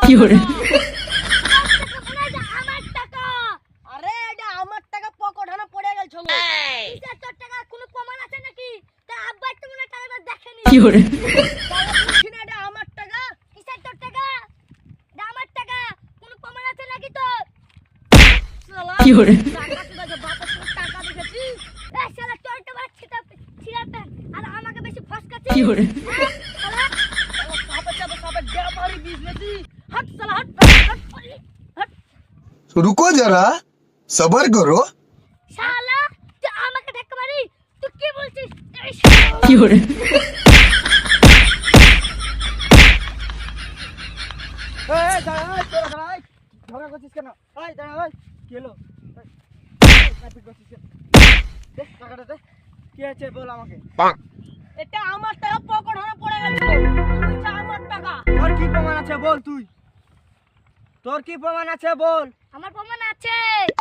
কি করে? আমার টাকা। আরে এটা আমার টাকা পকেটে পড়ে গেল ছিল। কিসের তোর টাকা কোনো প্রমাণ আছে নাকি? তোর আব্বা তো মনে টাকাটা দেখেনি। কি করে? তাহলে বুঝছি না এটা আমার টাকা। কিসের তোর টাকা? এটা আমার টাকা। কোনো প্রমাণ আছে নাকি তোর? শালা কি করে? টাকা তো যে বাপের থেকে টাকা দেখেছি। এই শালা তোর টাকা ছিড়াতে আর আমাকে বেশি ফসকাছিস। কি করে? শালা সাপে ডেমারি বিজনেসি। হট শালা হট হট। रुको जरा सबर करो। শালা তুই আমাকে ধাক্কা মারি। তুই কি বলছিস? এই কি করে? এই দাঁড়া তোরা দাঁড়া ঝগড়া করছিস কেন? এই দাঁড়া কি হলো? মারপিট করছিস কেন? দে টাকাটা দে। কি আছে বল আমাকে। এটা আমার টাকা পকেটে পড়ে গেছে। এটা আমার টাকা। তোর কি প্রমাণ আছে বল তুই। তোর কি প্রমাণ আছে বল। আমার প্রমাণ আছে।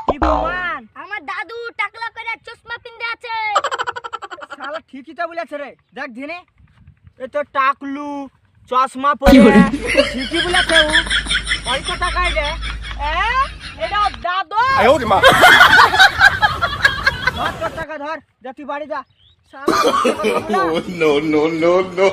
কি প্রমাণ? আমার দাদু টাকলা করে চশমা পিনতে আছে। শালা ঠিকই তো বলেছে রে। দেখ দিনে এ তো টাকলু চশমা কি পরে বলে? ঠিকই বলেছে ও। কত টাকায় রে? এটা দাদু। ধর তোর টাকা ধর যা তুই বাড়ি যা শালা No, no, no, no.